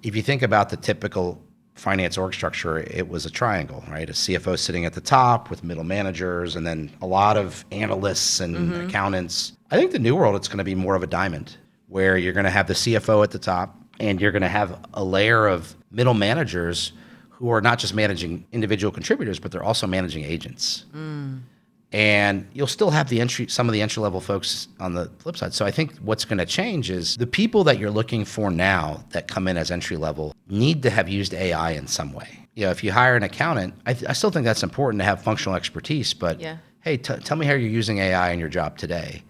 If you think about the typical finance org structure, it was a triangle, right? A CFO sitting at the top with middle managers and then a lot of analysts and accountants. I think the new world, it's going to be more of a diamond where you're going to have the CFO at the top and you're going to have a layer of middle managers who are not just managing individual contributors, but they're also managing agents. And you'll still have some of the entry-level folks on the flip side. So I think what's going to change is the people that you're looking for now that come in as entry-level need to have used AI in some way. If you hire an accountant, I still think that's important to have functional expertise, but hey, tell me how you're using AI in your job today.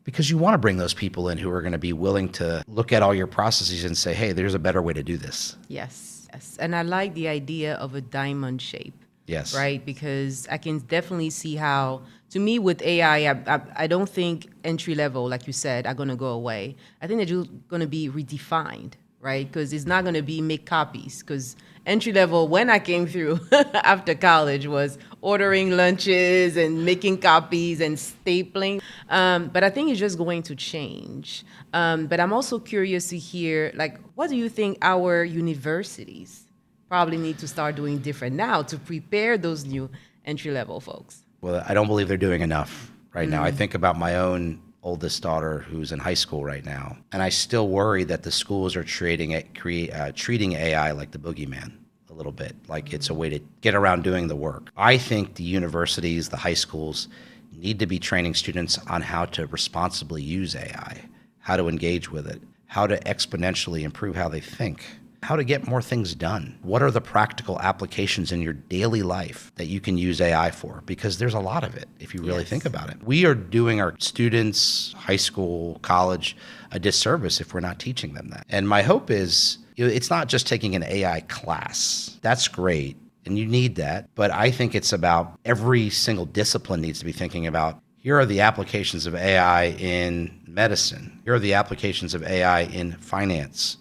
Because you want to bring those people in who are going to be willing to look at all your processes and say, hey, there's a better way to do this. Yes. And I like the idea of a diamond shape. Yes. Right? Because I can definitely see how, to me, with AI, I don't think entry level, like you said, are going to go away. I think they're just going to be redefined, right? Because it's not going to be make copies. Because entry level, when I came through after college, was ordering lunches and making copies and stapling. But I think it's just going to change. But I'm also curious to hear, like, what do you think our universities probably need to start doing different now to prepare those new entry-level folks? Well, I don't believe they're doing enough right now. I think about my own oldest daughter who's in high school right now, and I still worry that the schools are treating AI like the boogeyman a little bit, like it's a way to get around doing the work. I think the universities, the high schools, need to be training students on how to responsibly use AI, how to engage with it, how to exponentially improve how they think, how to get more things done. What are the practical applications in your daily life that you can use AI for? Because there's a lot of it if you really think about it. We are doing our students, high school, college, a disservice if we're not teaching them that. And my hope is, it's not just taking an AI class. That's great, and you need that. But I think it's about every single discipline needs to be thinking about, here are the applications of AI in medicine. Here are the applications of AI in finance.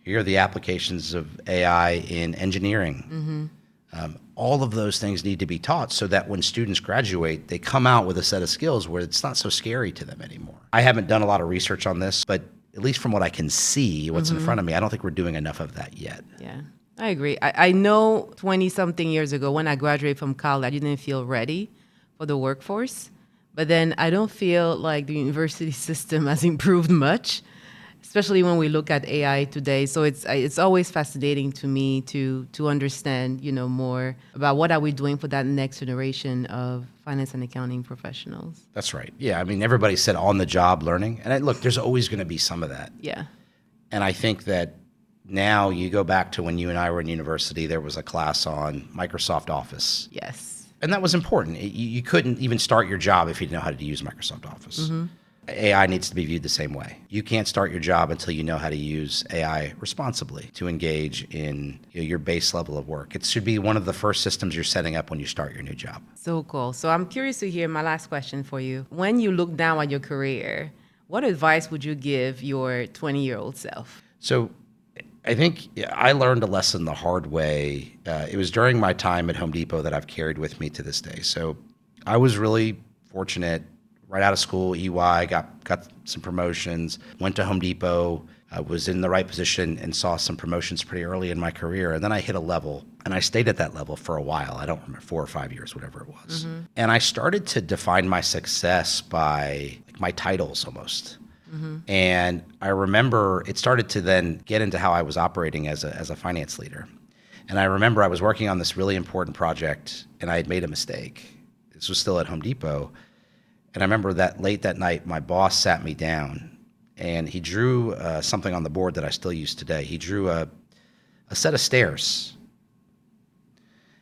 Here are the applications of AI in engineering. All of those things need to be taught so that when students graduate, they come out with a set of skills where it's not so scary to them anymore. I haven't done a lot of research on this, but at least from what I can see, what's in front of me, I don't think we're doing enough of that yet. Yeah, I agree. I know 20-something years ago when I graduated from college, I didn't feel ready for the workforce. But then I don't feel like the university system has improved much, especially when we look at AI today. So it's always fascinating to me to understand, more about what are we doing for that next generation of finance and accounting professionals. That's right. Yeah, I mean, everybody said on-the-job learning. And look, there's always going to be some of that. Yeah. And I think that now you go back to when you and I were in university, there was a class on Microsoft Office. Yes. And that was important. You couldn't even start your job if you didn't know how to use Microsoft Office. AI needs to be viewed the same way. You can't start your job until you know how to use AI responsibly to engage in your base level of work. It should be one of the first systems you're setting up when you start your new job. So cool. So I'm curious to hear my last question for you. When you look down at your career, what advice would you give your 20-year-old self? So I think I learned a lesson the hard way. It was during my time at Home Depot that I've carried with me to this day. So I was really fortunate. Right out of school, EY, got some promotions, went to Home Depot, was in the right position and saw some promotions pretty early in my career. And then I hit a level, and I stayed at that level for a while. I don't remember, 4 or 5 years, whatever it was. And I started to define my success by my titles almost. And I remember it started to then get into how I was operating as a finance leader. And I remember I was working on this really important project, and I had made a mistake. This was still at Home Depot. And I remember that late that night, my boss sat me down, and he drew something on the board that I still use today. He drew a set of stairs,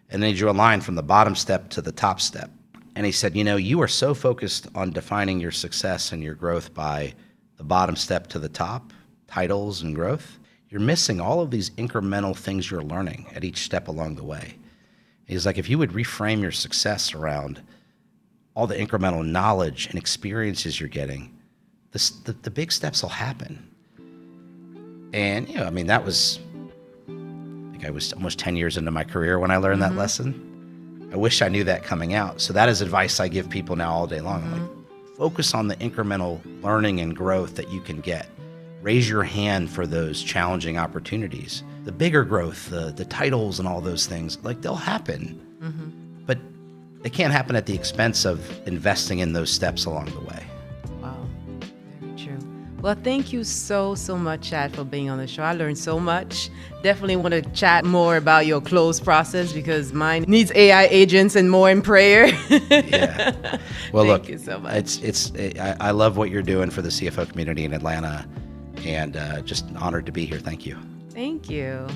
and then he drew a line from the bottom step to the top step. And he said, you are so focused on defining your success and your growth by the bottom step to the top, titles and growth. You're missing all of these incremental things you're learning at each step along the way. He's like, if you would reframe your success around all the incremental knowledge and experiences you're getting, the big steps will happen. And, that was, I think I was almost 10 years into my career when I learned that lesson. I wish I knew that coming out. So that is advice I give people now all day long. I'm like, focus on the incremental learning and growth that you can get. raise your hand for those challenging opportunities. The bigger growth, the titles and all those things, like they'll happen. But it can't happen at the expense of investing in those steps along the way. Wow, very true. Well, thank you so much, Chad, for being on the show. I learned so much. Definitely want to chat more about your close process because mine needs AI agents and more in prayer. Yeah. Well, Thank you so much. I love what you're doing for the CFO community in Atlanta, and just honored to be here. Thank you. Thank you.